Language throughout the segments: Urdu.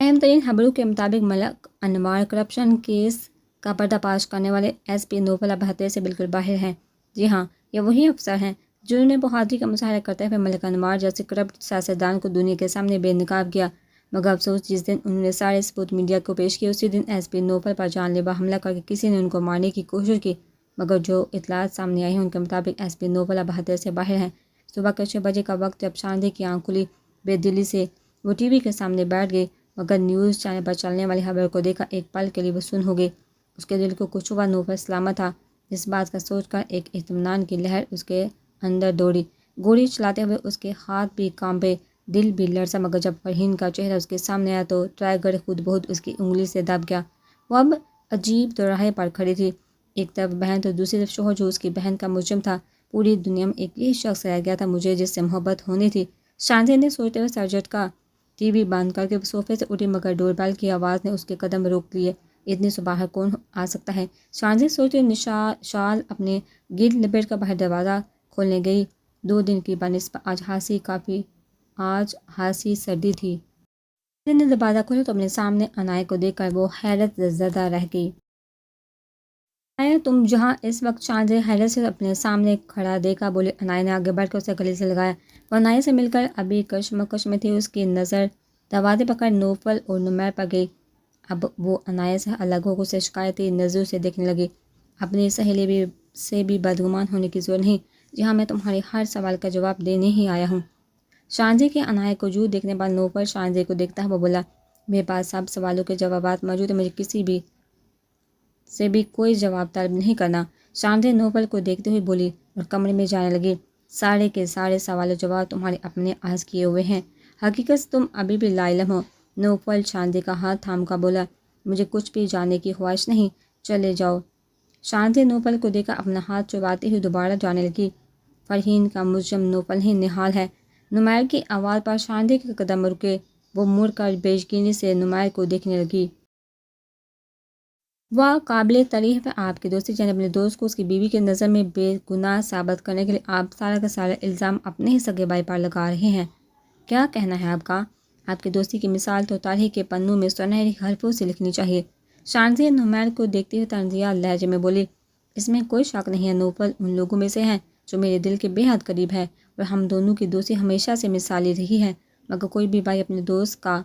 اہم ترین خبروں کے مطابق ملک انوار کرپشن کیس کا پردہ فاش کرنے والے ایس پی نوفل اب خطرے سے بالکل باہر ہیں۔ جی ہاں، یہ وہی افسر ہیں جنہوں نے بہادری کا مظاہرہ کرتے ہوئے ملک انوار جیسے کرپٹ سیاستدان کو دنیا کے سامنے بے نقاب کیا، مگر افسوس جس دن انہوں نے سارے ثبوت میڈیا کو پیش کیے اسی دن ایس پی نوفل پر جان لیوا حملہ کر کے کسی نے ان کو مارنے کی کوشش کی، مگر جو اطلاعات سامنے آئی ہیں ان کے مطابق ایس پی نوفل اب خطرے سے باہر ہیں۔ صبح کے 6 بجے کا وقت جب شاندے کی آنکھ کھلی، بے دلی سے وہ ٹی وی کے سامنے بیٹھ گئی، مگر نیوز چینل پر چلنے والی خبر کو دیکھا ایک پل کے لیے وہ سن ہو گئی۔ اس کے دل کو کچھ ہوا، نوفل سلامت تھا، اس بات کا سوچ کر ایک اطمینان کی لہر اس کے اندر دوڑی۔ گولی چلاتے ہوئے اس کے ہاتھ بھی کانپے، دل بھی لرزا، مگر جب فرحین کا چہرہ اس کے سامنے آیا تو ٹائگر خود بہت اس کی انگلی سے دب گیا۔ وہ اب عجیب دوراہے پر کھڑی تھی، ایک طرف بہن تو دوسری طرف شوہر جو اس کی بہن کا مجرم تھا۔ پوری دنیا میں ایک یہی شخص رہ گیا تھا مجھے جس سے محبت ہونی تھی۔ شانزے نے سوچتے ہوئے سر جھٹکا، ٹی وی بند کر کے صوفے سے اٹھی، مگر ڈور بیل کی آواز نے اس کے قدم روک لیے۔ اتنی صبح باہر کون آ سکتا ہے؟ شانزے سوچتے ہوئے شال اپنے گرد لپیٹ کر باہر دروازہ کھولنے گئی۔ 2 دن کی بنسبت آج خاصی سردی تھی۔ جن نے دروازہ کھولا تو اپنے سامنے انائے کو دیکھ کر وہ حیرت زدہ رہ گئی۔ انائے تم جہاں؟ اس وقت شانزے حیرت سے اپنے سامنے کھڑا دیکھا، بولے۔ انائے نے آگے بڑھ کر اسے گلے سے لگایا۔ وہ انائے سے مل کر ابھی کشمکش میں تھی، اس کی نظر دروازے پر کھڑے نوفل اور نمیر پر گئی۔ اب وہ انائے سے الگ ہو کر اسے شکایتی نظروں سے دیکھنے لگی۔ اپنی سہیلی سے بھی بدگمان ہونے کی ضرورت نہیں، جہاں میں تمہارے ہر سوال کا جواب دینے ہی آیا ہوں۔ شانزے کے انائے کو جھوٹ دیکھنے پر نوفل شانزے کو دیکھتا ہوا بولا، میرے پاس سب سوالوں کے جوابات موجود ہیں، مجھے کسی بھی سے بھی کوئی جواب طلب نہیں کرنا۔ شانزے نوفل کو دیکھتے ہوئے بولی اور کمرے میں جانے لگی، سارے کے سارے سوال و جواب تمہارے اپنے آز کیے ہوئے ہیں، حقیقت سے تم ابھی بھی لا علم ہو۔ نوفل شانزے کا ہاتھ تھام کر بولا، مجھے کچھ بھی جاننے کی خواہش نہیں، چلے جاؤ۔ شانزے نوفل کو دیکھا اپنا ہاتھ چھڑواتے ہوئے دوبارہ جانے لگی۔ فرحین کا مجرم نوفل ہی نہال ہے۔ نمیر کی آواز پر شانزے کے قدم رکے، وہ مڑ کر بے یقینی سے نمیر کو دیکھنے لگی۔ وہ قابل تعریف ہے آپ کی دوستی، یعنی اپنے دوست کو اس کی بیوی کی نظر میں بے گناہ ثابت کرنے کے لیے آپ سارا کا سارا الزام اپنے ہی سگے بھائی پر لگا رہے ہیں۔ کیا کہنا ہے آپ کا؟ آپ کی دوستی کی مثال تو تاریخ کے پنوں میں سنہری حرفوں سے لکھنی چاہیے۔ شانزے نمیر کو دیکھتے ہوئے طنزیہ لہجے میں بولی، اس میں کوئی شک نہیں ہے، نوفل ان لوگوں میں سے ہیں جو میرے دل کے بے حد قریب ہے اور ہم دونوں کی دوستی ہمیشہ سے مثالی رہی ہے، مگر کوئی بھی بھائی اپنے دوست کا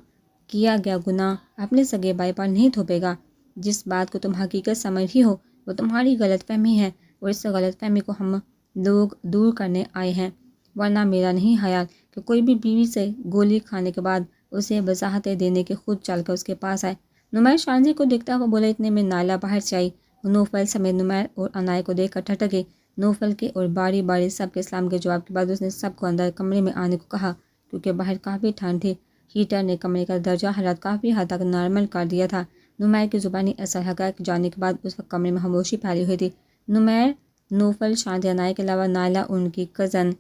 کیا گیا گناہ اپنے سگے بھائی پر نہیں تھوپے گا۔ جس بات کو تم حقیقت سمجھ رہی ہو وہ تمہاری غلط فہمی ہے اور اس غلط فہمی کو ہم لوگ دور کرنے آئے ہیں، ورنہ میرا نہیں خیال کہ کوئی بھی بیوی سے گولی کھانے کے بعد اسے وضاحتیں دینے کے خود چل کر اس کے پاس آئے۔ نمیر شانزے کو دیکھتا ہوا بولا، اتنے میں نائلہ باہر سے آئی، وہ نوفل سمیت نمیر اور انائے کو دیکھ کر ٹھٹک گئی۔ نوفل کے اور باری باری سب کے سلام کے جواب کے بعد اس نے سب کو اندر کمرے میں آنے کو کہا، کیونکہ باہر کافی ٹھنڈ تھی، ہیٹر نے کمرے کا درجہ حرارت کافی حد تک نارمل کر دیا تھا۔ نمیر کی زبانی اثر حقائق جاننے کے بعد اس وقت کمرے میں خاموشی پھیلی ہوئی تھی۔ نمیر، نوفل، شانزے، انائے کے علاوہ نائلہ اور ان کی کزن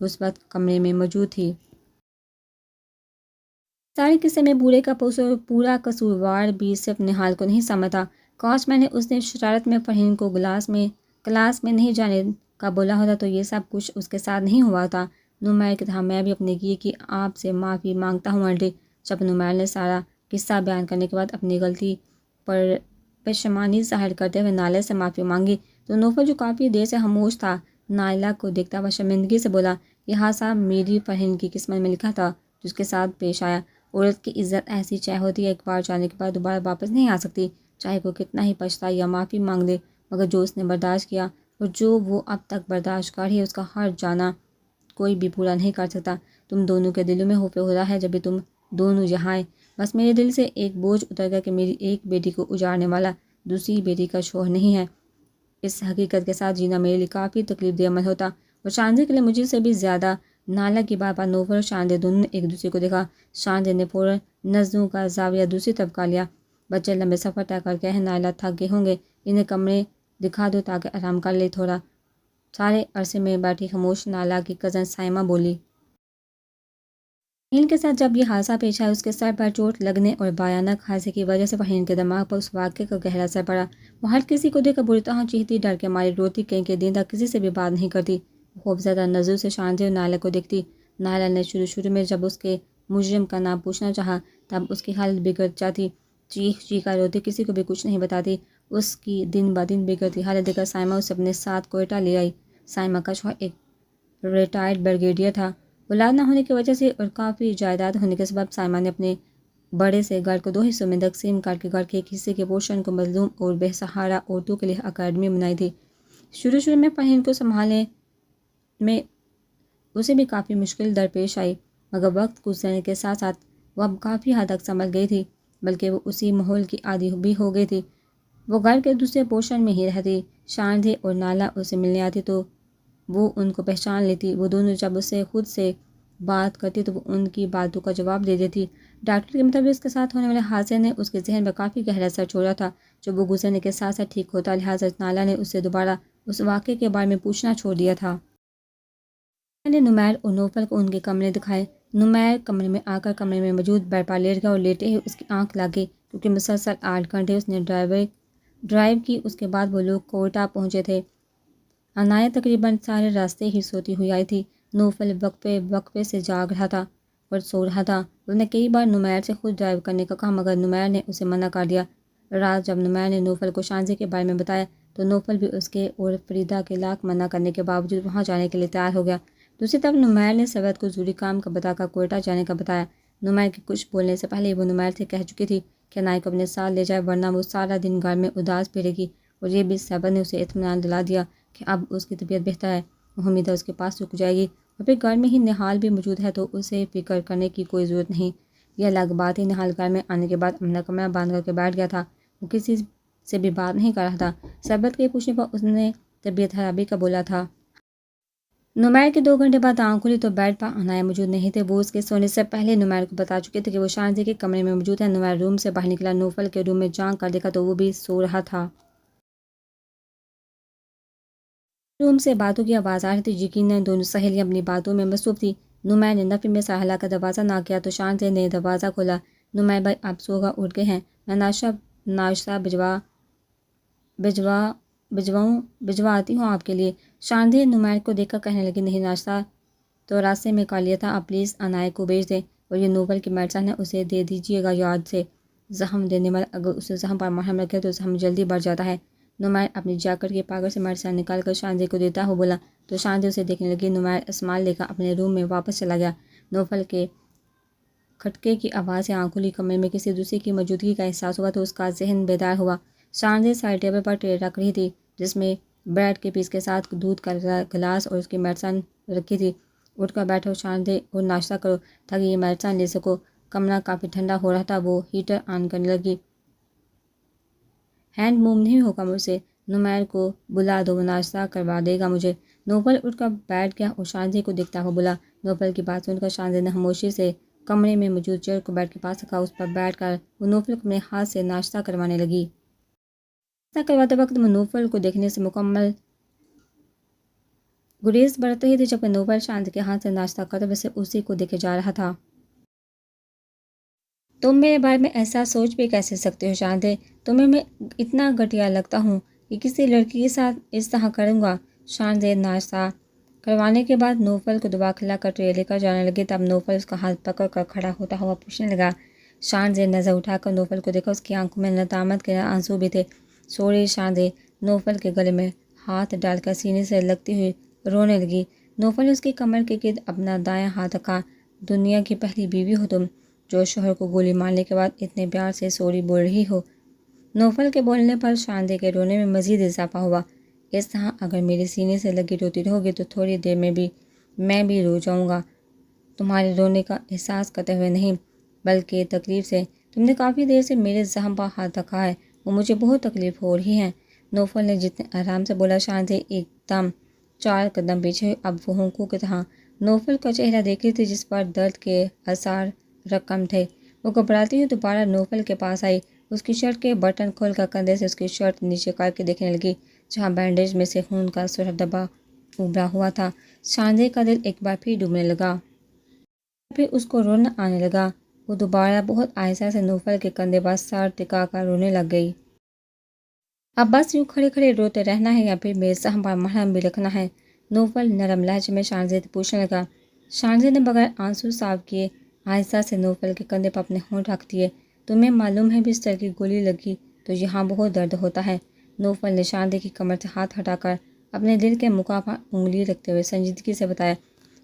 اس وقت کمرے میں موجود تھی۔ سارے قصے میں بورے کا پورا قصوروار بھی صرف نہال کو نہیں سمجھتا۔ کاش میں نے اس دن شرارت میں فرحین کو کلاس میں نہیں جانے کا بولا ہوتا تو یہ سب کچھ اس کے ساتھ نہیں ہوا تھا۔ نمیر کی طرح میں بھی اپنے کیے کی آپ سے معافی مانگتا ہوں آنٹی۔ جب نمیر نے سارا قصہ بیان کرنے کے بعد اپنی غلطی پر پشیمانی ظاہر کرتے ہوئے نائلہ سے معافی مانگی تو نوفل جو کافی دیر سے خاموش تھا نائلہ کو دیکھتا ہوا شرمندگی سے بولا، یہ حادثہ میری فرحین کی قسمت میں لکھا تھا جو اس کے ساتھ پیش آیا۔ عورت کی عزت ایسی چہ ہوتی ہے، ایک بار جانے کے بعد دوبارہ واپس نہیں آ سکتی، چاہے کوئی کتنا ہی پچھتائے یا معافی مانگ لے، مگر جو اس نے برداشت کیا اور جو وہ اب تک برداشت کر رہی ہے اس کا ہر جانا کوئی بھی پورا نہیں کر سکتا۔ تم دونوں کے دلوں میں خوف خدا ہے جب بھی تم دونوں یہاں آئے، بس میرے دل سے ایک بوجھ اتر گیا کہ میری ایک بیٹی کو اجاڑنے والا دوسری بیٹی کا شوہر نہیں ہے۔ اس حقیقت کے ساتھ جینا میرے لیے کافی تکلیف دہ عمل ہوتا اور شانزے کے لیے مجھے سے بھی زیادہ۔ نائلہ کی بات پر نوفل اور شانزے دونوں نے ایک دوسرے کو دیکھا۔ شانزے نے فوراً نظروں کا زاویہ دوسری طرف کر لیا۔ بچے لمبے سفر طے کر کے ہیں، نائلہ تھک گئے ہوں گے، انہیں کمرے دکھا دو تاکہ آرام کر لے تھوڑا۔ سارے عرصے میں بیٹھی خاموش نائلہ کی کزن سائمہ بولی۔ فرحین کے ساتھ جب یہ حادثہ پیش آیا اس کے سر پر چوٹ لگنے اور بھیانک حادثے کی وجہ سے فرحین کے دماغ پر اس واقعے کا گہرا اثر پڑا۔ وہ ہر کسی کو دیکھ کر بری طرح چیختی، ڈر کے مارے روتی، کئی دن تک کسی سے بھی بات نہیں کرتی۔ خوفزدہ نظروں سے شانزے اور نائلہ کو دیکھتی۔ نائلہ نے شروع میں جب اس کے مجرم کا نام پوچھنا چاہا تب اس کی حالت بگڑ جاتی، چیخ چیخا روتی، کسی کو بھی کچھ نہیں بتاتی۔ اس کی دن بدن بگڑتی حالت دیکھ کر سائمہ اسے اپنے ساتھ کوئٹہ لے آئی۔ سائمہ کا شوہر ایک ریٹائرڈ بریگیڈیئر تھا۔ اولاد نہ ہونے کی وجہ سے اور کافی جائیداد ہونے کے سبب سائمہ نے اپنے بڑے سے گھر کو 2 حصوں میں تقسیم کر کے گھر کے ایک حصے کے پورشن کو مظلوم اور بے سہارا عورتوں کے لیے اکیڈمی بنائی تھی۔ شروع میں فرحین کو سنبھالنے میں اسے بھی کافی مشکل درپیش آئی، مگر وقت گزرنے کے ساتھ ساتھ وہ اب کافی حد تک سنبھل گئی تھی، بلکہ وہ اسی ماحول کی عادی بھی ہو گئی تھی۔ وہ گھر کے دوسرے پورشن میں ہی رہتی۔ شاندھی اور نالا اسے ملنے آتی تو وہ ان کو پہچان لیتی۔ وہ دونوں جب اس سے خود سے بات کرتی تو وہ ان کی باتوں کا جواب دے دیتی۔ ڈاکٹر کے مطابق اس کے ساتھ ہونے والے حادثے نے اس کے ذہن پر کافی گہرا اثر چھوڑا تھا۔ جب وہ گزرنے کے ساتھ ساتھ ٹھیک ہوتا، لہٰذا نالا نے اس سے دوبارہ اس واقعے کے بارے میں پوچھنا چھوڑ دیا تھا۔ میں نے نمیر اور نوفل کو ان کے کمرے دکھائے۔ نمیر کمرے میں آ کر کمرے میں موجود بیڈ پر لیٹ گیا اور لیٹے ہی اس کی آنکھ لگ گئی، کیونکہ مسلسل 8 گھنٹے اس نے ڈرائیو کی۔ اس کے بعد وہ لوگ کوئٹہ پہنچے تھے۔ عنایت تقریباً سارے راستے ہی سوتی ہوئی آئی تھی۔ نوفل وقفے وقفے سے جاگ رہا تھا اور سو رہا تھا۔ اس نے کئی بار نمیر سے خود ڈرائیو کرنے کا کہا، مگر نمیر نے اسے منع کر دیا۔ رات جب نمیر نے نوفل کو شانزے کے بارے میں بتایا تو نوفل بھی اس کے اور فریدہ کے لاکھ منع کرنے کے باوجود وہاں جانے کے لیے تیار ہو گیا۔ دوسری طرف نمیر نے سرورت کو ضروری کام کا بتا کر کوئٹہ جانے کا بتایا۔ نمیر کے کچھ بولنے سے پہلے وہ نمیر سے کہہ چکی تھی کہ عنایت کو اپنے ساتھ لے جائے، ورنہ وہ سارا دن گھر میں اداس پھرے گی، اور یہ بھی سرورت نے اسے اطمینان دلا دیا کہ اب اس کی طبیعت بہتر ہے، وہ امید ہے اس کے پاس رک جائے گی، اور پھر گھر میں ہی نہال بھی موجود ہے تو اسے فکر کرنے کی کوئی ضرورت نہیں۔ یہ الگ بات ہے، نہال گھر میں آنے کے بعد اپنا کمرہ بند کر کے بیٹھ گیا تھا۔ وہ کسی سے بھی بات نہیں کر رہا تھا۔ سرورت کے پوچھنے پر اس نے طبیعت خرابی کا بولا تھا۔ نمیر کے 2 گھنٹے بعد آنکھ کھلی تو بیڈ پر عنایت موجود نہیں تھے۔ وہ اس کے سونے سے پہلے نمیر کو بتا چکے تھے کہ وہ شانزے کے کمرے میں موجود ہے۔ نمیر روم سے باہر نکلا، نوفل کے روم میں جھانک کر دیکھا تو وہ بھی سو رہا تھا۔ روم سے باتوں کی آواز آ رہی تھی، یقیناً دونوں سہیلیاں اپنی باتوں میں مصروف تھیں۔ نمیر نے نفی میں سر ہلا کر دروازہ نہ کیا تو شانزے نے دروازہ کھولا۔ نمیر بھائی آپ سو گا اٹھ گئے ہیں، میں ناشتہ بھجواتی ہوں آپ کے لیے۔ شانزے نمیر کو دیکھ کر کہنے لگی نہیں، ناشتہ تو راستے میں کر لیا تھا، آپ پلیز عنایت کو بھیج دیں، اور یہ نوفل کی میڈیسن ہے اسے دے دیجیے گا یاد سے۔ زخم دینے والا اگر اسے زخم پر مرہم رکھے تو زخم جلدی بڑھ جاتا ہے۔ نمیر اپنی جیکٹ کے پاکٹ سے میڈیسن نکال کر شانزے کو دیتا ہوا بولا تو شانزے اسے دیکھنے لگی۔ نمیر اسمال لے کر اپنے روم میں واپس چلا گیا۔ نوفل کے کھٹکے کی آواز سے آنکھ کھلی، کمرے میں کسی دوسرے کی موجودگی کا احساس ہوا تو اس کا ذہن بیدار ہوا۔ شانزے سائڈ ٹیبل پر ٹرے رکھ رہی تھی جس میں بریڈ کے پیس کے ساتھ دودھ کا گلاس اور اس کی میڈیسن رکھی تھی۔ اٹھ کر بیٹھو شانزے اور ناشتہ کرو تاکہ یہ میڈیسن لے سکو۔ کمرہ کافی ٹھنڈا ہو رہا تھا۔ وہ ہیٹر آن کرنے لگی۔ ہینڈ موو نہیں ہوگا مجھ سے، نمیر کو بلا دو، وہ ناشتہ کروا دے گا مجھے۔ نوفل اٹھ کر بیٹھ گیا اور شانزے کو دیکھتا ہوا بولا۔ نوفل کی بات سن کر شانزے نے خاموشی سے کمرے میں موجود چیئر کو بیڈ کے پاس رکھا۔ اس پر بیٹھ کر وہ نوفل کو اپنے ہاتھ سے ناشتہ کروانے لگی۔ ناشتہ کرواتے وقت وہ نوفل کو دیکھنے سے مکمل گریز برت رہی تھی، جبکہ نوفل شانزے کے ہاتھ سے ناشتہ کرتے ہوئے صرف اسی کو دیکھے جا رہا تھا۔ تم میرے بارے میں ایسا سوچ بھی کیسے سکتے ہو شانزے؟ تمہیں میں اتنا گھٹیا لگتا ہوں کہ کسی لڑکی کے ساتھ اس طرح کروں گا؟ شانزے ناشتہ کروانے کے بعد نوفل کو دبا کھلا کر ٹرے لے کر جانے لگے۔ تب نوفل اس کا ہاتھ پکڑ کر کھڑا ہوتا ہوا پوچھنے لگا۔ شانزے نظر اٹھا کر نوفل کو دیکھا، اس کی آنکھوں میں ندامت کے آنسو بھی تھے۔ سوری شانزے، نوفل کے گلے میں ہاتھ ڈال کر سینے سے لگتی ہوئی رونے لگی۔ نوفل نے اس کی کمر کے گرد اپنا دایاں ہاتھ رکھا۔ دنیا کی پہلی بیوی ہو تم جو شوہر کو گولی مارنے کے بعد اتنے پیار سے سوری بول رہی ہو۔ نوفل کے بولنے پر شانزے کے رونے میں مزید اضافہ ہوا۔ اس طرح اگر میرے سینے سے لگی روتی رہوگی تو تھوڑی دیر میں میں بھی رو جاؤں گا، تمہارے رونے کا احساس کرتے ہوئے نہیں بلکہ تکلیف سے۔ تم نے کافی دیر سے میرے زخم پر ہاتھ رکھا ہے، وہ مجھے بہت تکلیف ہو رہی ہے، نوفل نے جتنے آرام سے بولا۔ شانزے ایک دم 4 قدم پیچھے، اب وہ ہونکوں کی طرح نوفل کا چہرہ دیکھ رہی تھی جس پر درد کے آثار رقم تھے۔ وہ گھبراتی ہوئی دوبارہ نوفل کے پاس آئی، اس کی شرٹ کے بٹن کھول کر کندھے سے اس کی شرٹ نیچے کر کے دیکھنے لگی جہاں بینڈیج میں سے خون کا سرخ دھبا ابھرا ہوا تھا۔ شانزے کا دل ایک بار پھر ڈوبنے لگا، پھر اس کو رونا آنے لگا۔ وہ دوبارہ بہت آہستہ سے نوفل کے کندھے پر سر ٹکا کر رونے لگ گئی۔ اب بس یوں کھڑے کھڑے روتے رہنا ہے یا پھر میرے زخم پر مرہم بھی رکھنا ہے؟ نوفل نرم لہجے میں شانزے سے پوچھنے لگا۔ شانزے نے بغیر آنسو صاف کیے آہستہ سے نوفل کے کندھے پر اپنے ہونٹ رکھ دیے۔ تمہیں معلوم ہے بستر کی گولی لگی تو یہاں بہت درد ہوتا ہے۔ نوفل نے شاندی کی کمر سے ہاتھ ہٹا کر اپنے دل کے مقام پر انگلی رکھتے ہوئے سنجیدگی سے بتایا۔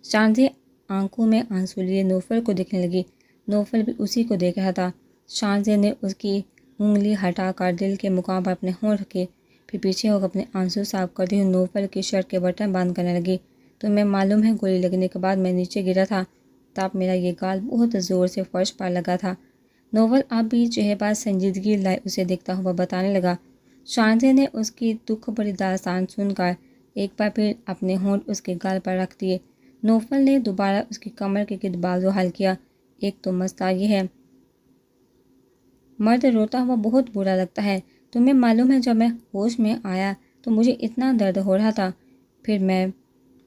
شاندی آنکھوں میں آنسو لیے نوفل کو دیکھنے لگی۔ نوفل بھی اسی کو دیکھ رہا تھا۔ شاندی نے اس کی انگلی ہٹا کر دل کے مقام پر اپنے ہونٹ رکھے، پھر پیچھے ہو کر اپنے آنسو صاف کرتے ہوئے نوفل کی شرٹ کے بٹن بند کرنے لگی۔ تمہیں معلوم ہے گولی لگنے کے بعد میں نیچے گرا تھا، تب میرا یہ گال بہت زور سے فرش پر لگا تھا۔ نوفل اب بھی چہرے پر سنجیدگی لائے اسے دیکھتا ہوا بتانے لگا۔ شاندی نے اس کی دکھ بھری داستان سن کر ایک بار پھر اپنے ہونٹ اس کے گال پر رکھ دیے۔ نوفل نے دوبارہ اس کی کمر کے گرد بازو حل کیا۔ ایک تو مسئلہ یہ ہے، مرد روتا ہوا بہت برا لگتا ہے۔ تمہیں معلوم ہے جب میں ہوش میں آیا تو مجھے اتنا درد ہو رہا تھا،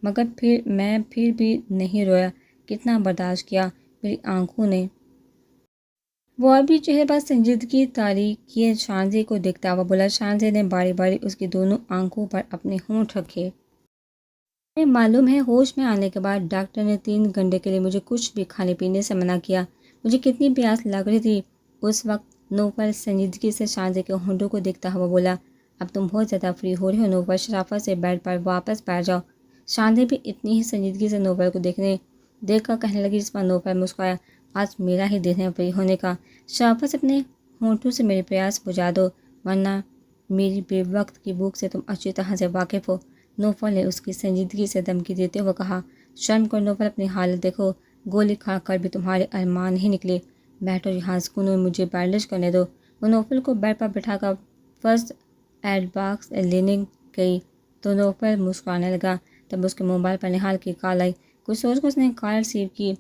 مگر میں پھر بھی نہیں رویا۔ کتنا برداشت کیا میری آنکھوں نے۔ وہ ابھی چہرے پر سنجیدگی طاری کیے شاندی کو دیکھتا ہوا بولا۔ شاندی نے باری باری اس کی دونوں آنکھوں پر اپنے ہونٹ رکھے۔ مجھے معلوم ہے ہوش میں آنے کے بعد ڈاکٹر نے 3 گھنٹے کے لیے مجھے کچھ بھی کھانے پینے سے منع کیا۔ مجھے کتنی پیاس لگ رہی تھی اس وقت۔ نوفل سنجیدگی سے شاندی کے ہونٹوں کو دیکھتا ہوا بولا۔ اب تم بہت زیادہ فری ہو رہے ہو نوفل، شرافت سے بیڈ پر واپس بیٹھ جاؤ۔ شاندی بھی اتنی ہی سنجیدگی سے نوفل کو دیکھ کر کہنے لگی، جس پر نوفل مسکرایا۔ آج میرا ہی دن ہے فری ہونے کا۔ شرافت سے اپنے ہونٹوں سے میری پیاس بجھا دو، ورنہ میری بے وقت کی بھوک سے تم اچھی طرح سے واقف ہو۔ نوفل نے اس کی سنجیدگی سے دھمکی دیتے ہوئے کہا۔ شرم کرو نوفل، اپنی حالت دیکھو، گولی کھا کر بھی تمہارے ارمان نہیں نکلے۔ بیٹھو یہاں سکون میں، مجھے بینڈیج کرنے دو۔ وہ نوفل کو بیڈ پر بٹھا کر فرسٹ ایڈ باکس لینے گئی تو نوفل مسکرانے لگا۔ تب اس کے موبائل پر نہال کی کال آئی۔ کچھ سوچ کر اس نے کال ریسیو کی۔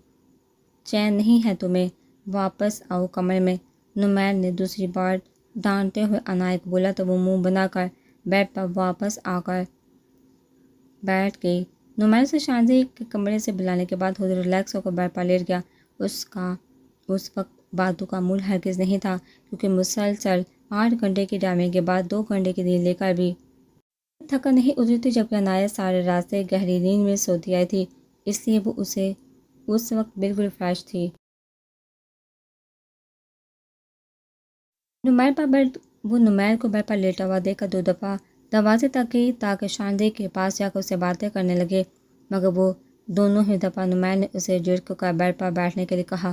چین نہیں ہے تمہیں؟ واپس آؤ کمرے میں، نمیر نے دوسری بار ڈانٹتے ہوئے عنایت کو بولا تو وہ منہ بنا کر بیڈ پر واپس آ کر بیٹھ گئی۔ نمیر سے شاندی کے کمرے سے بلانے کے بعد خود ریلیکس ہو کر بیڈ پر لیٹ گیا۔ اس وقت باتوں کا موڈ ہرگز نہیں تھا، کیونکہ مسلسل 8 گھنٹے کے ڈرامے کے بعد 2 گھنٹے کی نیند لے کر بھی تھکن نہیں اتری تھی، جبکہ عنایت سارے راستے گہری نیند میں سوتی آئی تھی، اس لیے وہ اس وقت بالکل فریش تھی۔ وہ نمیر کو بیڈ پر لیٹا ہوا دیکھ کر 2 دفعہ دروازے تک گئی تاکہ شاندی کے پاس جا کر اسے باتیں کرنے لگے، مگر وہ دونوں ہی دفعہ نمیر نے اسے جھٹک کر بیڈ پر بیٹھنے کے لیے کہا۔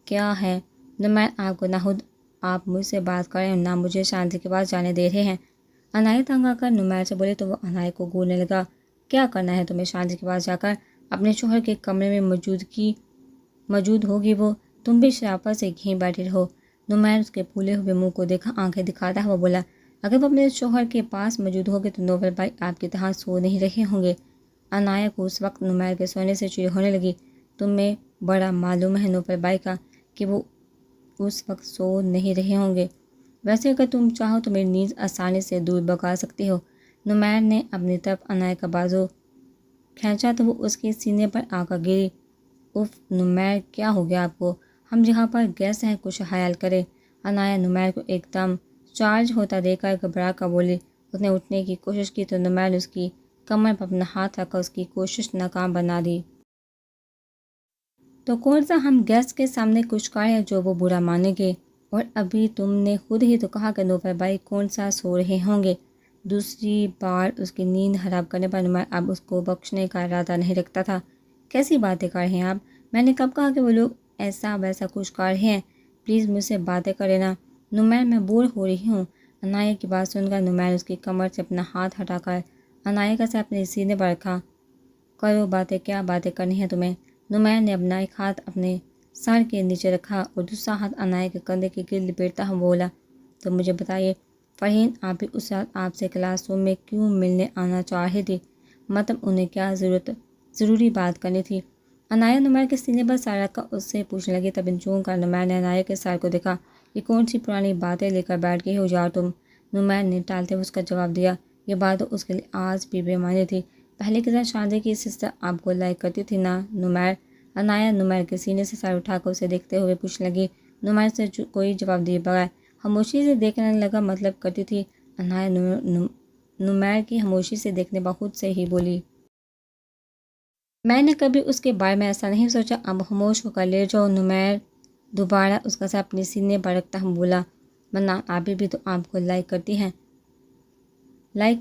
کیا ہے نمیر، آپ کو نہ خود آپ مجھ سے بات کریں اور نہ مجھے شاندی کے پاس جانے دے رہے ہیں؟ عنایت تنگ آ کر نمیر سے بولی تو وہ عنایت کو گھورنے لگا۔ کیا کرنا ہے تمہیں شاندی کے پاس جا کر؟ اپنے شوہر کے کمرے میں موجود ہوگی وہ، تم بھی شرافت سے یہیں بیٹھے رہو۔ نمیر اس کے پھولے ہوئے منہ کو دیکھا آنکھیں دکھاتا ہوا بولا۔ اگر وہ اپنے شوہر کے پاس موجود ہوگے تو نوفل بھائی آپ کی طرح سو نہیں رہے ہوں گے۔ عنایت کو اس وقت نمیر کے سونے سے چڑ ہونے لگی۔ تمہیں بڑا معلوم ہے نوفل بھائی کا کہ وہ اس وقت سو نہیں رہے ہوں گے۔ ویسے اگر تم چاہو تو میری نیند آسانی سے دور بھگا سکتی ہو۔ نمیر نے اپنی طرف عنایت کا بازو کھینچا تو وہ اس کے سینے پر آ کر گری۔ اف نمیر، کیا ہو گیا آپ کو؟ ہم یہاں پر گیسٹ ہیں، کچھ خیال کریں۔ عنایت نمیر کو ایک دم چارج ہوتا دیکھ کر گھبرا کر بولی۔ اس نے اٹھنے کی کوشش کی تو نمیر نے اس کی کمر پر اپنا ہاتھ رکھ کر اس کی کوشش ناکام بنا دی۔ تو کون سا ہم گیسٹ کے سامنے کچھ کریں جو وہ برا مانیں گے؟ اور ابھی تم نے خود ہی تو کہا کہ نوفل بھائی کون سا سو رہے ہوں گے۔ دوسری بار اس کی نیند حرام کرنے پر نمیر اب اس کو بخشنے کا ارادہ نہیں رکھتا تھا۔ کیسی باتیں کر رہے ہیں آپ؟ میں نے کب کہا کہ وہ لوگ ایسا ویسا کچھ کر رہے ہیں؟ پلیز مجھ سے باتیں کرے نا نمیر، میں بور ہو رہی ہوں۔ عنایت کی بات سن کر نمیر اس کی کمر سے اپنا ہاتھ ہٹا کر عنایت کا سر اپنے سینے پر رکھا۔ کرو باتیں، کیا باتیں کرنی ہیں تمہیں؟ نمیر نے اپنا ایک ہاتھ اپنے سر کے نیچے رکھا اور دوسرا ہاتھ عنایت کے کندھے کے گرد لپیٹتا ہوا بولا۔ تو مجھے بتائیے فرحین، آپ بھی اس رات آپ سے کلاس روم میں کیوں ملنے آنا چاہ رہی تھی؟ مطلب انہیں کیا ضروری بات کرنی تھی؟ عنایت نمیر کے سینے پر سر رکھ کر اس سے پوچھنے لگی۔ تب چونک کر نمیر نے عنایت کے سر کو دیکھا۔ یہ کون سی پرانی باتیں لے کر بیٹھ گئی ہو یار تم؟ نمیر نے ٹالتے ہوئے اس کا جواب دیا۔ یہ بات اس کے لیے آج بھی بے معنی تھی۔ پہلے کی طرح شاندی کی سسٹر آپ کو لائک کرتی تھی نا نمیر؟ عنایت نمیر کے سینے سے سر اٹھا کر اسے دیکھتے ہوئے پوچھنے لگی۔ نمیر سے کوئی جواب دیے بغیر خاموشی سے دیکھنے لگا۔ مطلب کرتی تھی؟ عنایت نمیر کی خاموشی سے دیکھنے پر خود سے ہی بولی۔ میں نے کبھی اس کے بارے میں ایسا نہیں سوچا۔ اب خاموش ہو کر لے جاؤ۔ نمیر دوبارہ اس کا سر اپنے سینے پر رکھتا ہوں بولا، ورنہ آبی بھی تو آپ کو لائک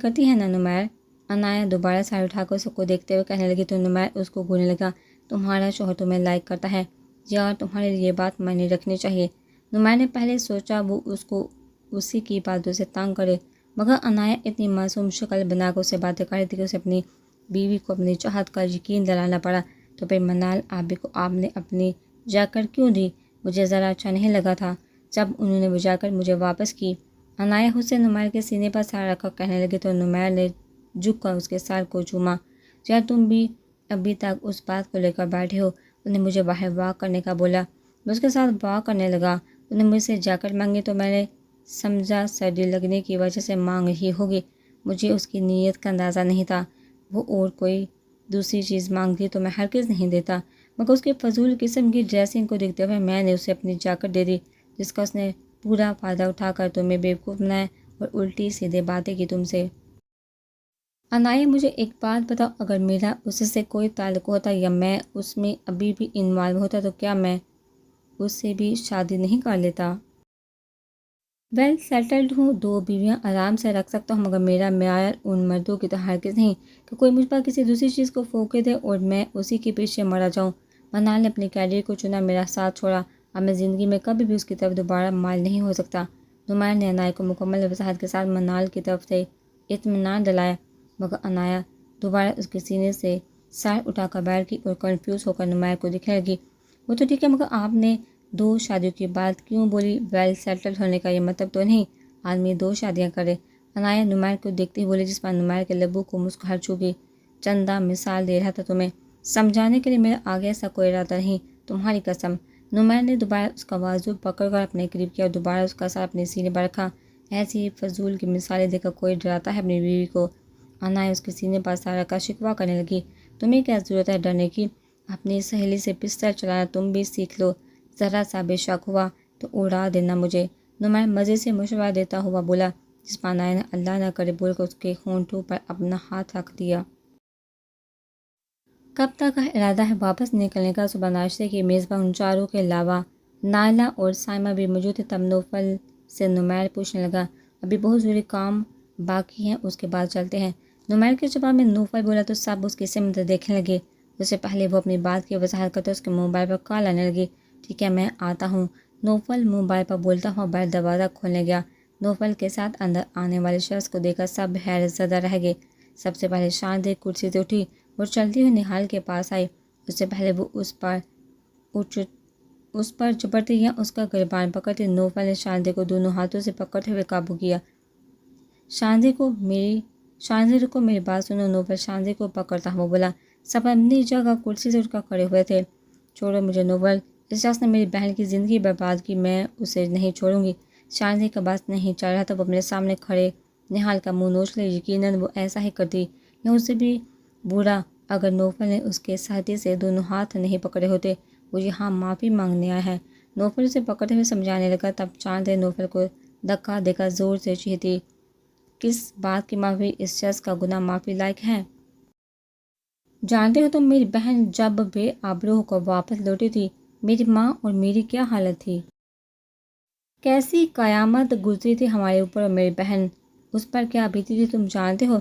کرتی ہے نا نمیر؟ عنایہ دوبارہ سر اٹھا کر اس کو دیکھتے ہوئے کہنے لگی تو نمیر اس کو گھورنے لگا، تمہارا شوہر تمہیں لائک کرتا ہے؟ یار تمہارے لیے یہ بات معنی رکھنی چاہیے۔ نمیر نے پہلے سوچا وہ اس کو اسی کی باتوں سے تنگ کرے، مگر عنایہ اتنی معصوم شکل بنا کر اسے باتیں کر رہی تھی کہ اسے اپنی بیوی کو اپنی چاہت کا یقین دلانا پڑا۔ تو پھر منال آبی کو آپ نے اپنی جیکٹ کیوں دی؟ مجھے ذرا اچھا نہیں لگا تھا جب انہوں نے وہ جیکٹ مجھے واپس کی۔ عنایہ خود سے نمیر کے سینے پر سر رکھ کر کہنے لگی تو نمیر نے جھک کر اس کے سر کو چوما۔ یار تم بھی ابھی تک اس بات کو لے کر بیٹھے ہو؟ انہیں مجھے باہر واک کرنے کا بولا، میں اس کے ساتھ واک کرنے لگا۔ انہیں مجھ سے جیکٹ مانگی تو میں نے سمجھا سردی لگنے کی وجہ سے مانگ رہی ہوگی۔ مجھے اس کی نیت کا اندازہ نہیں تھا، وہ اور کوئی دوسری چیز مانگتی تو میں ہرگز نہیں دیتا، مگر اس کے فضول قسم کی ڈریسنگ کو دیکھتے ہوئے میں نے اسے اپنی جیکٹ دے دی، جس کا اس نے پورا فائدہ اٹھا کر تمہیں بیوقوف بنایا اور الٹی سیدھے باتیں کی تم سے۔ عنایہ مجھے ایک بات بتاؤ، اگر میرا اس سے کوئی تعلق ہوتا یا میں اس میں ابھی بھی انوالو ہوتا تو کیا میں اس سے بھی شادی نہیں کر لیتا؟ ویل سیٹلڈ ہوں، 2 بیویاں آرام سے رکھ سکتا ہوں، مگر میرا معیار ان مردوں کی تو ہرگز نہیں کہ کوئی مجھ پر کسی دوسری چیز کو پھونکے دے اور میں اسی کے پیچھے مرا جاؤں۔ منال نے اپنے کیریئر کو چنا، میرا ساتھ چھوڑا، اب میں زندگی میں کبھی بھی اس کی طرف دوبارہ مائل نہیں ہو سکتا۔ نمیر نے عنایہ کو مکمل وضاحت کے ساتھ منال کی طرف سے اطمینان دلایا، مگر عنایہ دوبارہ اس کے سینے سے سر اٹھا کر بیٹھ گئی اور کنفیوز ہو کر نمیر کو دیکھنے لگی۔ وہ تو ٹھیک ہے، مگر آپ نے 2 شادیوں کی بات کیوں بولی؟ ویل سیٹلڈ ہونے کا یہ مطلب تو نہیں آدمی 2 شادیاں کرے۔ عنایہ نمیر کو دیکھتی بولی، جس پر نمیر کے لبوں کو مسکراہٹ چوبی۔ چندہ مثال دے رہا تھا تمہیں سمجھانے کے لیے، میرا آگے ایسا کوئی ارادہ نہیں، تمہاری قسم۔ نمیر نے دوبارہ اس کا بازو پکڑ کر اپنے قریب کیا اور دوبارہ اس کا سر اپنے سینے پر رکھا۔ ایسی فضول کی مثالیں دے کر کوئی ڈراتا ہے اپنی بیوی کو؟ عنایہ اس کے سینے پر سر رکھ کر شکوہ کرنے لگی، تمہیں کیا ضرورت ہے ڈرنے کی؟ اپنی سہیلی سے پستل چلانا تم بھی سیکھ لو، ذرا سا بے شک ہوا تو اڑا دینا مجھے۔ نمیر مزے سے مشورہ دیتا ہوا بولا، جس پر عنایہ نے اللہ نہ کرے بول کر اس کے ہونٹوں پر اپنا ہاتھ رکھ دیا۔ کب تک کا ارادہ ہے واپس نکلنے کا؟ صبح ناشتے کی میز پر ان چاروں کے علاوہ نائلہ اور سائمہ بھی موجود تھے۔ تب نوفل سے نمیر پوچھنے لگا، ابھی بہت ضروری کام باقی ہیں، اس کے بعد چلتے ہیں؟ نمیر کے جواب میں نوفل بولا تو سب اس کی سمت دیکھنے لگے۔ اس سے پہلے وہ اپنی بات کی وضاحت کرتے اس کے موبائل پر کال آنے لگی۔ ٹھیک ہے میں آتا ہوں، نوفل موبائل پر بولتا ہوا باہر دروازہ کھولنے گیا۔ نوفل کے ساتھ اندر آنے والے شخص کو دیکھ کر سب حیرت زدہ رہ گئے۔ سب سے پہلے شاندے کرسی سے اٹھی اور چلتی ہوئی نہال کے پاس آئی۔ اس سے پہلے وہ اس پر چپڑتی یا اس کا گریبان پکڑتی، نوفل نے شاندے کو دونوں ہاتھوں سے پکڑتے ہوئے قابو کیا۔ شاندے رکو، میری بات سنو۔ نوفل شاندے کو پکڑتا ہوا بولا۔ سب اپنی جگہ کرسی سے اٹھ کر کھڑے ہوئے تھے۔ چھوڑو مجھے نوفل، اس شخص نے میری بہن کی زندگی برباد کی، میں اسے نہیں چھوڑوں گی۔ شاندے کا بس نہیں چل رہا تھا، وہ اپنے سامنے کھڑے نہال کا منہ نوچ لے۔ یقیناً وہ ایسا ہی کرتی یا اس سے بھی برا اگر نوفل نے اس کے ساتھی سے دونوں ہاتھ نہیں پکڑے ہوتے۔ وہ یہاں معافی مانگنے آیا ہے، نوفل اسے پکڑتے ہوئے سمجھانے لگا۔ تب چاند نے نوفل کو دھکا دے کر زور سے چیختی، کس بات کی معافی؟ اس شخص کا گناہ معافی لائق ہے؟ جانتے ہو تم میری بہن جب بے آبرو ہو کر واپس لوٹی تھی، میری ماں اور میری کیا حالت تھی؟ کیسی قیامت گزری تھی ہمارے اوپر، اور میری بہن اس پر کیا بیتی تھی تم جانتے ہو؟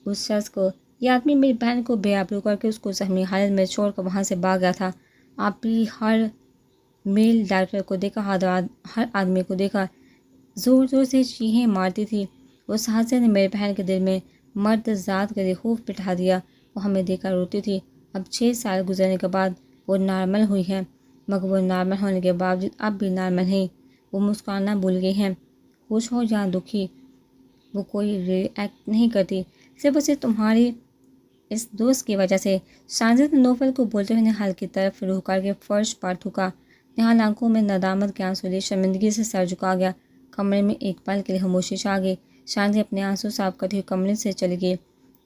اس شخص کو، یہ آدمی میری بہن کو بے آبرو کر کے اس کو زخمی حالت میں چھوڑ کر وہاں سے بھاگ گیا تھا۔ آپ بھی ہر میل ڈاکٹر کو دیکھا، ہر آدمی کو دیکھا، زور زور سے چیخیں مارتی تھی۔ اس حادثے نے میرے بہن کے دل میں مرد ذات کے لیے خوف بٹھا دیا، وہ ہمیں دیکھ کر روتی تھی۔ اب 6 سال گزرنے کے بعد وہ نارمل ہوئی ہے، مگر وہ نارمل ہونے کے باوجود اب بھی نارمل نہیں، وہ مسکرانا بھول گئی ہیں، خوش ہو یا دکھی وہ کوئی ری ایکٹ نہیں کرتی، صرف تمہاری اس دوست کی وجہ سے۔ شاندے نے نوفل کو بولتے ہوئے نہال کی طرف روح کر کے فرش پر تھوکا۔ نہال آنکھوں میں ندامت کے آنسو لیے شرمندگی سے سر جھکا گیا۔ کمرے میں ایک پل کے لیے خاموشی چھا گئی۔ شاندے اپنے آنسو صاف کرتے ہوئے کمرے سے چلی گئی،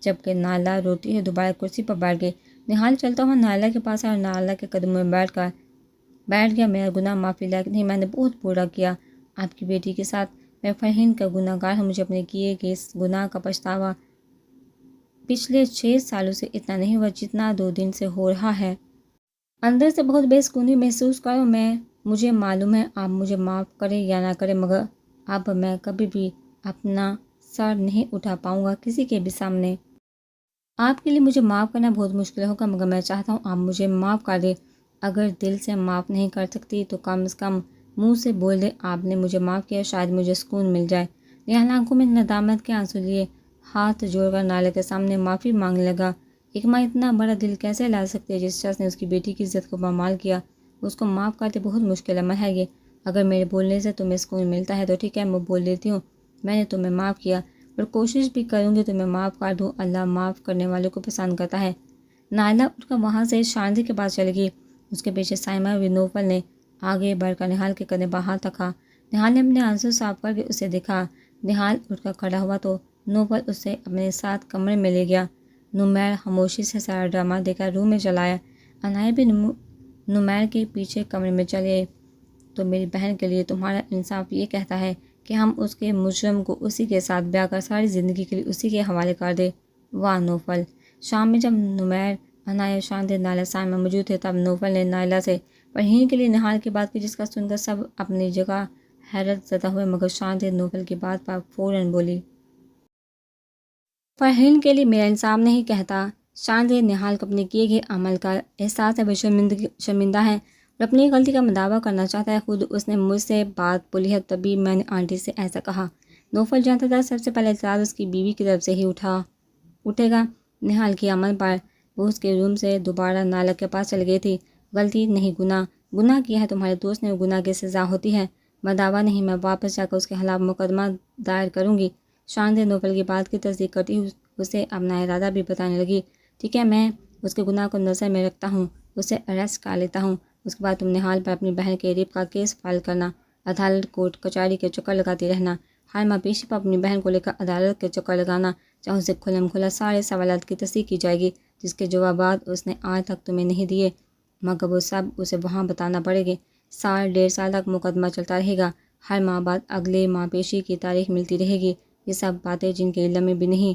جبکہ نائلہ روتی ہوئی دوبارہ کرسی پر بیٹھ گئی۔ نہال چلتا ہوا نائلہ کے پاس آیا اور نائلہ کے قدموں میں بیٹھ گیا۔ میرا گناہ معافی لائق نہیں، میں نے بہت برا کیا آپ کی بیٹی کے ساتھ، میں فرہین کا گناہ گار ہوں، مجھے اپنے کیے گئے اس گناہ کا پچھتاوا پچھلے 6 سالوں سے اتنا نہیں ہوا جتنا 2 دن سے ہو رہا ہے۔ اندر سے بہت بے سکونی محسوس کروں مجھے معلوم ہے آپ مجھے معاف کریں یا نہ کریں، مگر اب میں کبھی بھی اپنا سر نہیں اٹھا پاؤں گا کسی کے بھی سامنے۔ آپ کے لیے مجھے معاف کرنا بہت مشکل ہوگا، مگر میں چاہتا ہوں آپ مجھے معاف کر دیں۔ اگر دل سے معاف نہیں کر سکتی تو کم از کم منہ سے بول دے آپ نے مجھے معاف کیا، شاید مجھے سکون مل جائے۔ نیہال آنکھوں میں ندامت کے آنسو لیے ہاتھ جوڑ کر نائلہ کے سامنے معافی مانگنے لگا۔ ایک ماں اتنا بڑا دل کیسے لا سکتی ہے؟ جس شخص نے اس کی بیٹی کی عزت کو پامال کیا اس کو معاف کرتے بہت مشکل عمل ہے یہ۔ اگر میرے بولنے سے تمہیں سکون ملتا ہے تو ٹھیک ہے، میں بول دیتی ہوں میں نے تمہیں معاف کیا، اور کوشش بھی کروں گی تمہیں معاف کر دوں۔ اللہ معاف کرنے والوں کو پسند کرتا ہے۔ نائلہ اٹھ کر وہاں سے شاندی کے پاس چلی گئی۔ اس کے پیچھے سائمہ اور نوفل نے آگے بڑھ کر نہال کے کندھے پر ہاتھ رکھا۔ نہال نے اپنے آنسو صاف کر کے اسے دیکھا۔ نہال اٹھ کر کھڑا ہوا تو نوفل اسے اپنے ساتھ کمرے میں لے گیا۔ نمیر خاموشی سے سارا ڈرامہ دیکھ کر روم میں چلا آیا۔ عنایت بھی نمیر کے پیچھے کمرے میں چلے گئے۔ تو میری بہن کے لیے تمہارا انصاف یہ کہتا ہے کہ ہم اس کے مجرم کو اسی کے ساتھ بیاہ کر ساری زندگی کے لیے اسی کے حوالے کر دیں۔ واہ نوفل! شام میں جب نمیر، عنایت، شاندی، نائلہ، سائمہ موجود تھے تب نوفل نے نائلہ سے فرحین کے لیے نہال کی بات کی، جس کا سن کر سب اپنی جگہ حیرت زدہ ہوئے، مگر شاندی نوفل کی بات پر فوراً بولی۔ فرحین کے لیے میرا انصاف نہیں کہتا۔ شاندی نہال کو اپنے کیے گئے عمل کا احساس ہے، وہ شرمندہ ہے اور اپنی غلطی کا مداوع کرنا چاہتا ہے۔ خود اس نے مجھ سے بات بولی ہے تبھی میں نے آنٹی سے ایسا کہا۔ نوفل جانتا تھا سب سے پہلے اعتراض اس کی بیوی کی طرف سے ہی اٹھے گا۔ نہال کے عمل پر وہ اس کے روم سے دوبارہ نائلہ کے پاس چلی گئی تھی۔ غلطی نہیں گناہ کیا ہے تمہارے دوست نے، گناہ کی سزا ہوتی ہے، مداوع نہیں۔ میں واپس جا کر اس کے خلاف مقدمہ دائر کروں گی۔ شاندی نوفل کی بات کی تصدیق کرتی ہوئی اسے اپنا ارادہ بھی بتانے لگی۔ ٹھیک ہے، میں اس کے گناہ کو نظر میں رکھتا ہوں، اسے اریسٹ کر لیتا ہوں۔ اس کے بعد تم نہال پر اپنی بہن کے ریپ کا کیس فائل کرنا، عدالت کورٹ کچہری کے چکر لگاتی رہنا، ہر ماہ پیشی پر اپنی بہن کو لے کر عدالت کے چکر لگانا، جہاں اسے کھلم کھلا سارے سوالات کی تصدیق کی جائے گی جس کے جوابات اس نے آج تک تمہیں نہیں دیے، مگر وہ سب اسے وہاں بتانا پڑے گے۔ 1.5 سال تک مقدمہ چلتا رہے گا، ہر ماہ بعد اگلے ماہ پیشی کی تاریخ ملتی رہے گی۔ یہ سب باتیں جن کے علم میں بھی نہیں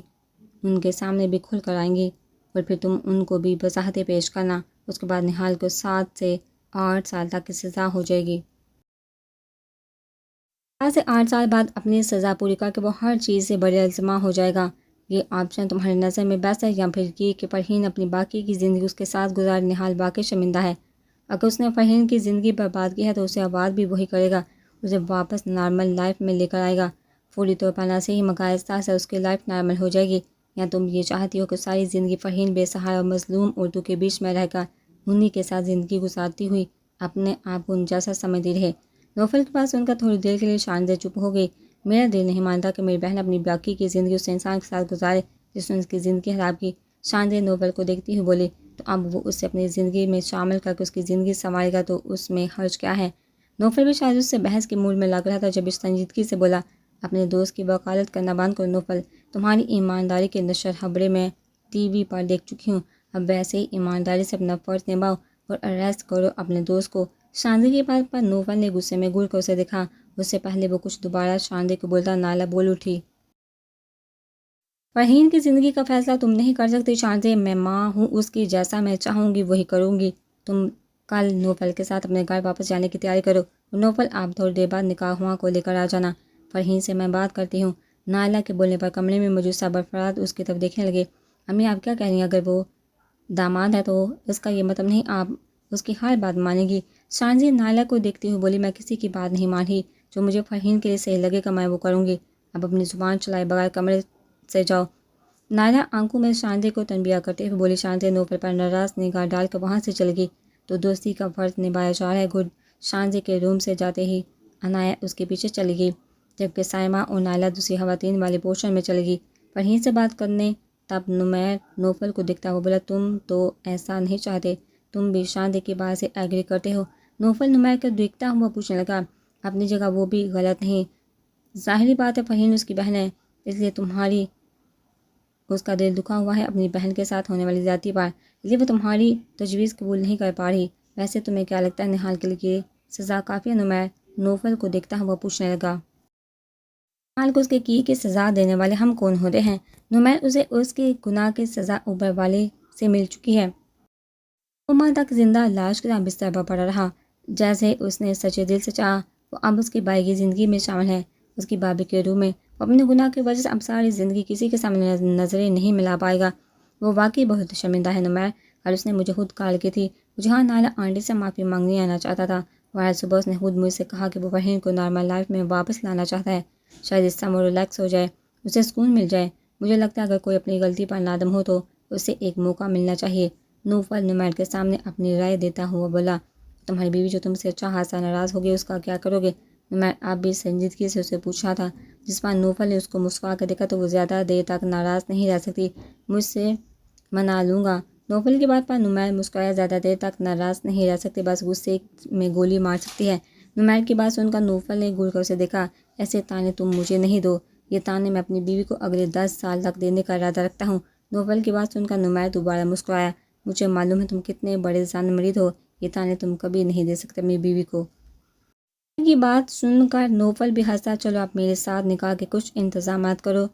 ان کے سامنے بھی کھل کر آئیں گی، اور پھر تم ان کو بھی وضاحتیں پیش کرنا۔ اس کے بعد نہال کو 7 سے 8 سال تک کی سزا ہو جائے گی۔ 7 سے 8 سال بعد اپنی سزا پوری کر کے وہ ہر چیز سے بڑے الزامہ ہو جائے گا۔ یہ آپشن تمہاری نظر میں بیسٹ ہے، یا پھر یہ کہ فرحین اپنی باقی کی زندگی اس کے ساتھ گزارے؟ نہال باقی شرمندہ ہے۔ اگر اس نے فرحین کی زندگی برباد کی ہے تو اسے آباد بھی وہی کرے گا، اسے واپس نارمل لائف میں لے کر آئے گا، فوری طور پر نہ صحیح مگر آہستہ سے اس کی لائف نارمل ہو جائے گی۔ یا تم یہ چاہتی ہو کہ ساری زندگی فرحین بے سہارا اور مظلوم عورتوں کے بیچ میں رہ کر انہی کے ساتھ زندگی گزارتی ہوئی اپنے آپ کو ان جیسا سمجھتی رہے؟ نوفل کے پاس سن کر تھوڑی دیر کے لیے شاندی چپ ہو گئی۔ میرا دل نہیں مانتا کہ میری بہن اپنی باقی کی زندگی اس انسان کے ساتھ گزارے جس نے اس کی زندگی خراب کی۔ شاندی نوفل کو دیکھتی ہوئی بولی، تو اب وہ اسے اپنی زندگی میں شامل کر کے اس کی زندگی سنوارے گا تو اس میں حرج کیا ہے؟ نوفل بھی شاید اس سے بحث کے موڈ میں لگ رہا تھا، جب اس سنجیدگی سے بولا، اپنے دوست کی وکالت کرنا بند کرو نوفل، تمہاری ایمانداری کے نشر خبریں میں ٹی وی پر دیکھ چکی ہوں، اب ویسے ہی ایمانداری سے اپنا فرض نبھاؤ اور اریسٹ کرو اپنے دوست کو۔ شاندی کی بات پر نوفل نے غصے میں گھور کر اسے دیکھا۔ اس سے پہلے وہ کچھ دوبارہ شاندی کو بولتا نائلہ بول اٹھی، فرحین کی زندگی کا فیصلہ تم نہیں کر سکتی شاندی، میں ماں ہوں اس کی، جیسا میں چاہوں گی وہی کروں گی۔ تم کل نوفل کے ساتھ اپنے گھر واپس جانے کی تیاری کرو، اور نوفل آپ تھوڑی دیر بعد نکاح ہوا کو لے کر آ جانا، فرحین سے میں بات کرتی ہوں۔ نائلہ کے بولنے پر کمرے میں موجود سب افراد اس کی طرف دیکھنے لگے۔ امی آپ کیا کہہ رہی ہیں؟ اگر وہ داماد ہے تو اس کا یہ مطلب نہیں آپ اس کی ہر بات مانیں گی؟ شاندی نائلہ کو دیکھتی ہوئی بولی، میں کسی کی بات نہیں مان رہی، جو مجھے فرحین کے لیے صحیح لگے گا میں وہ کروں گی، اب اپنی زبان چلائے بغیر کمرے سے جاؤ۔ نائلہ آنکھوں میں شاندی کو تنبیہ کرتے ہوئے بولی۔ شاندی نوفل پر ناراض نگاہ ڈال کر وہاں سے چلی گئی۔ تو دوستی کا فرض نبھایا جا رہا ہے، گڈ۔ شاندی کے روم سے جاتے ہی عنایت اس کے پیچھے چلی گئی، جبکہ سائمہ اور نائلہ دوسری خواتین والے پورشن میں چلی گئی فرحین سے بات کرنے۔ تب نمیر نوفل کو دیکھتا ہوا بولا، تم تو ایسا نہیں چاہتے، تم بھی شاندی کی بات سے ایگری کرتے ہو؟ نوفل نمیر کو دیکھتا ہوا پوچھنے لگا، اپنی جگہ وہ بھی غلط نہیں، ظاہری بات ہے فرحین اس کی بہن ہے، اس لیے تمہاری اس کا دل دکھا ہوا ہے اپنی بہن کے ساتھ ہونے والی زیادتی پر، اس لیے وہ تمہاری تجویز قبول نہیں کر پا رہی۔ ویسے تمہیں کیا لگتا ہے نہال کے لیے سزا کافی ہے؟ نمیر نوفل کو دیکھتا ہوا پوچھنے لگا۔ حال کو اس کے کی سزا دینے والے ہم کون ہوتے ہیں؟ نمیر اسے اس کے گناہ کی سزا اوپر والے سے مل چکی ہے۔ عمر تک زندہ لاش کی طرح بستر پر پڑا رہا۔ جیسے اس نے سچے دل سے چاہا، وہ اب اس کی بائیگی زندگی میں شامل ہے، اس کی بابی کے روح میں۔ وہ اپنے گناہ کی وجہ سے اب ساری زندگی کسی کے سامنے نظریں نہیں ملا پائے گا۔ وہ واقعی بہت شرمندہ ہے نمیر، اور اس نے مجھے خود کال کی تھی۔ وہ جہاں نائلہ آنٹی سے معافی مانگنے آنا چاہتا تھا، وہ آج صبح اس نے خود مجھ سے کہا کہ وہ فرحین کو نارمل لائف میں واپس لانا چاہتا ہے، شاید اس سے وہ ریلیکس ہو جائے، اسے سکون مل جائے۔ مجھے لگتا ہے اگر کوئی اپنی غلطی پر نادم ہو تو اسے ایک موقع ملنا چاہیے۔ نوفل نمیر کے سامنے اپنی رائے دیتا ہوا بولا، تمہاری بیوی جو تم سے اچھا خاصا ناراض ہوگی، اس کا کیا کرو گے؟ نمیر آپ بھی سنجیدگی سے اسے پوچھا تھا۔ جس پر نوفل نے اس کو مسکرا کر دیکھا تو وہ زیادہ دیر تک ناراض نہیں رہ سکتی، مجھ سے منا لوں گا۔ نوفل کی بات پر نمیر مسکرایا، زیادہ دیر تک ناراض نہیں رہ سکتی، بس غصے میں گولی مار سکتی ہے۔ نمیر کی بات سن کر نوفل نے گھور کر اسے دیکھا، ایسے تانے تم مجھے نہیں دو، یہ تانے میں اپنی بیوی کو اگلے 10 سال تک دینے کا ارادہ رکھتا ہوں۔ نوفل کی بات سن کر نمیر دوبارہ مسکرایا، مجھے معلوم ہے تم کتنے بڑے ذہن مرید ہو، یہ تانے تم کبھی نہیں دے سکتے اپنی بیوی کو۔ نوفل کی بات سن کر نوفل بھی ہنسا، چلو آپ میرے ساتھ نکاح کے کچھ انتظامات کرو،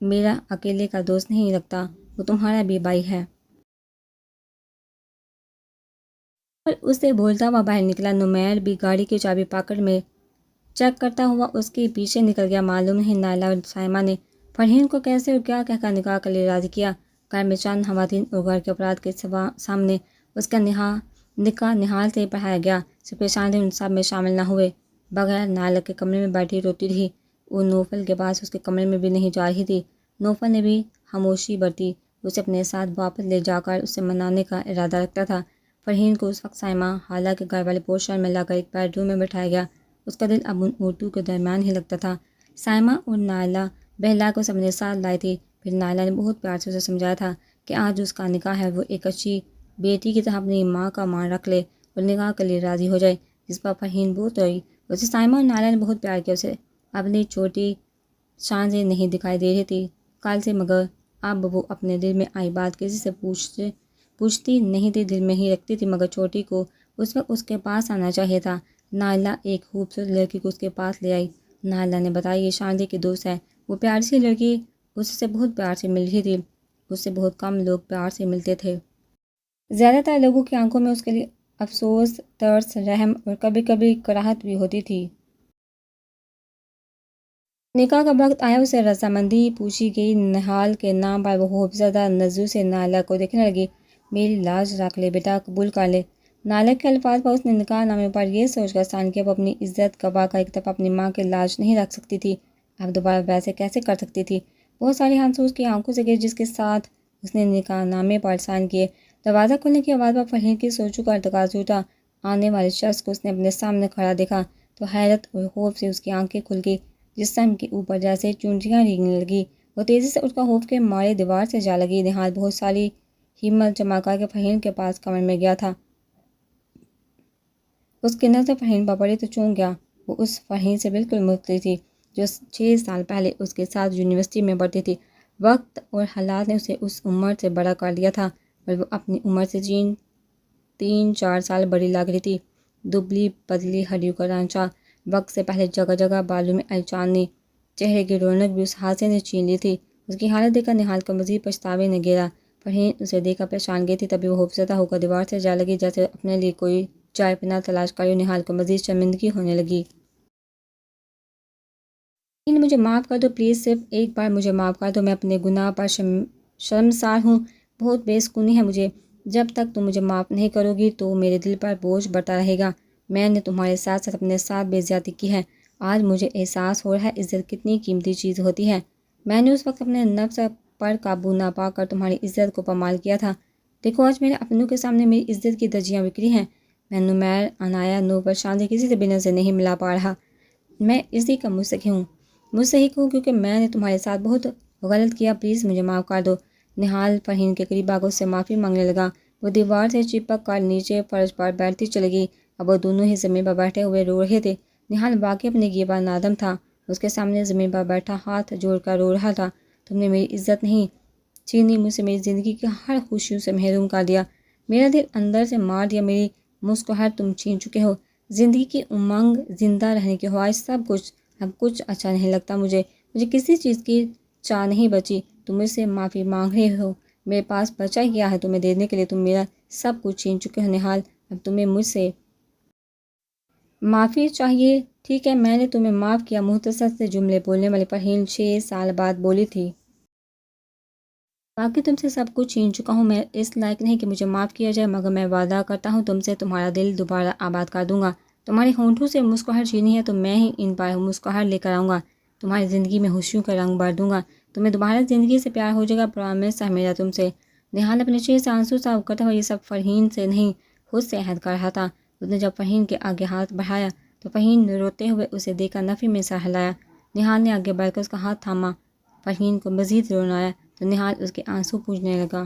میرا اکیلے کا دوست نہیں لگتا، وہ تمہارا بھی بھائی ہے۔ اور اسے بولتا ہوا باہر نکلا۔ نمیر بھی گاڑی کی چابی پاکٹ میں چیک کرتا ہوا اس کے پیچھے نکل گیا۔ معلوم نہیں نائلہ اور سائمہ نے فرحین کو کیسے اور کیا کہہ کر نکاح کے لیے راضی کیا۔ گھر میں چند خواتین اور گھر کے افراد کے سامنے اس کا نکاح نہال سے پڑھایا گیا، صرف شاندی ان سب میں شامل نہ ہوئے۔ بغیر نائلہ کے کمرے میں بیٹھی روتی رہی، وہ نوفل کے پاس اس کے کمرے میں بھی نہیں جا رہی تھی۔ نوفل نے بھی خاموشی برتی، اسے اپنے ساتھ واپس لے جا کر اسے منانے کا ارادہ رکھتا تھا۔ فرحین کو اس وقت سائمہ حالانکہ گھر والے پورشن میں لا کر ایک بیڈ روم میں بٹھایا گیا، اس کا دل اب ان عورتوں کے درمیان ہی لگتا تھا۔ سائمہ اور نائلہ بہلا کو اپنے ساتھ لائی تھی، پھر نائلہ نے بہت پیار سے اسے سمجھایا تھا کہ آج اس کا نکاح ہے، وہ ایک اچھی بیٹی کی طرح اپنی ماں کا مان رکھ لے اور نکاح کے لیے راضی ہو جائے، جس پر فرحین بہت روئی۔ اسے سائمہ اور نائلہ نے بہت پیار کیا، اسے اپنی چھوٹی شانزیں نہیں دکھائی دے رہی تھی کل سے، مگر اب وہ اپنے دل میں آئی بات کسی سے پوچھتی نہیں تھی، دل میں ہی رکھتی تھی، مگر چھوٹی کو اس وقت اس کے پاس آنا چاہیے تھا۔ نائلہ ایک خوبصورت لڑکی کو اس کے پاس لے آئی۔ نائلہ نے بتایا یہ شاندی کی دوست ہے، وہ پیاری سی لڑکی اس سے بہت پیار سے مل رہی تھی، اس سے بہت کم لوگ پیار سے ملتے تھے۔ زیادہ تر لوگوں کی آنکھوں میں اس کے لیے افسوس، ترس، رحم اور کبھی کبھی کراہت بھی ہوتی تھی۔ نکاح کا وقت آیا، اسے رضامندی پوچھی گئی۔ نہال کے نام پر وہ خوفزدہ نظروں سے نائلہ کو دیکھنے لگی۔ میری لاج رکھ لے بیٹا، قبول کر لے۔ نائلہ کے الفاظ پر اس نے نکاح نامے پر یہ سوچ کر سائن کیا، وہ اپنی عزت گوا کر ایک طرف اپنی ماں کی لاج نہیں رکھ سکتی تھی، اب دوبارہ ویسے کیسے کر سکتی تھی؟ بہت ساری آنسو اس کی آنکھوں سے گرے جس کے ساتھ اس نے نکاح نامے پر سائن کیے۔ دروازہ کھلنے کی آواز پر فرحین کی سوچوں کا ارتکاز ٹوٹا۔ آنے والے شخص کو اس نے اپنے سامنے کھڑا دیکھا تو حیرت اور خوف سے اس کی آنکھیں کھل گئی، جسم کے اوپر جیسے چونٹیاں ریگنے لگی۔ وہ تیزی سے اٹھ کر خوف کے مارے دیوار سے جا لگی۔ نہال بہت ساری ہمت جمع کر کے فرحین کے پاس کمرے میں گیا تھا۔ اس کی نظر فرحین پر پڑی تو چونک گیا، وہ اس فرحین سے بالکل مختلف تھی جو 6 سال پہلے اس کے ساتھ یونیورسٹی میں پڑھتی تھی۔ وقت اور حالات نے اسے اس عمر سے بڑا کر دیا تھا، اور وہ اپنی عمر سے 3-4 سال بڑی لگ رہی تھی۔ دبلی پتلی ہڈیوں کا ڈھانچہ، وقت سے پہلے جگہ جگہ بالوں میں آئی چاندنی، چہرے کی رونق بھی اس حادثے نے چھین لی تھی۔ اس کی حالت دیکھ کر نہال کو مزید پچھتاوے نے گھیرا۔ فرحین اسے دیکھ کر پریشان گئی تھی، تبھی وہ خوفزدہ ہو کر دیوار سے جا لگی جیسے اپنے لیے کوئی جائے پناہ تلاش کر رہی ہو۔ نہال کو مزید شرمندگی ہونے لگی۔ مجھے معاف کر دو پلیز، صرف ایک بار مجھے معاف کر دو، میں اپنے گناہ پر شرمسار ہوں، بہت بے سکونی ہے مجھے۔ جب تک تم مجھے معاف نہیں کرو گی تو میرے دل پر بوجھ بڑھتا رہے گا۔ میں نے تمہارے ساتھ ساتھ اپنے ساتھ بے زیادتی کی ہے، آج مجھے احساس ہو رہا ہے عزت کتنی قیمتی چیز ہوتی ہے۔ میں نے اس وقت اپنے نفس پر قابو نہ پا کر تمہاری عزت کو پامال کیا تھا، دیکھو آج میرے اپنوں کے سامنے میری عزت کی دھجیاں بکھری ہیں۔ میں نمیر، عنایہ، نوفل، شاندی کسی سے بھی نظر نہیں ملا پا رہا، میں اسی کا مستحق ہوں، مستحق ہوں کیونکہ میں نے تمہارے ساتھ بہت غلط کیا، پلیز مجھے معاف کر دو۔ نہال فرحین کے قریب آ کر اس سے معافی مانگنے لگا، وہ دیوار سے چپک کر نیچے فرش پر بیٹھتی چلی گئی۔ اب وہ دونوں ہی زمین پر بیٹھے ہوئے رو رہے تھے۔ نہال واقعی اپنے گیے پر نادم تھا، اس کے سامنے زمین پر بیٹھا ہاتھ جوڑ کر رو رہا تھا، تم نے میری عزت نہیں چھینی، مجھ سے میری زندگی کی ہر خوشیوں سے محروم کر دیا، میرا دل اندر سے مار دیا، میری مسکراہٹ تم چھین چکے ہو، زندگی کی امنگ، زندہ رہنے کی خواہش، سب کچھ اب کچھ اچھا نہیں لگتا مجھے کسی چیز کی چاہ نہیں بچی. تم مجھ سے معافی مانگ رہے ہو. میرے پاس بچا کیا ہے تمہیں دینے کے لیے؟ تم میرا سب کچھ چھین چکے ہو نہال. اب تمہیں مجھ سے معافی چاہیے. ٹھیک ہے، میں نے تمہیں معاف کیا. مختصر سے جملے بولنے والی فرحین 6 سال بعد بولی تھی. باقی تم سے سب کچھ چھین چکا ہوں. میں اس لائق نہیں کہ مجھے معاف کیا جائے، مگر میں وعدہ کرتا ہوں تم سے تمہارا دل دوبارہ آباد کر دوں گا. تمہارے ہونٹوں سے مسکراہٹ چھینی ہے تو میں ہی ان پر مسکراہٹ لے کر آؤں گا. تمہاری زندگی میں خوشیوں کا رنگ بھر دوں گا. تمہیں دوبارہ زندگی سے پیار ہو جائے گا. پرامس ہے میرا تم سے. نہال اپنے چہرے سے آنسو صاف کرتا ہوا یہ سب فرحین سے نہیں خود سے عہد کر رہا تھا. اس نے جب فرحین کے آگے ہاتھ بڑھایا تو فرحین نے روتے ہوئے اسے دیکھ کر نفی میں سر ہلایا. نہال نے آگے بڑھ کر اس کا ہاتھ تھاما. فرحین کو مزید رونا آیا تو نہال اس کے آنسو پوچھنے لگا.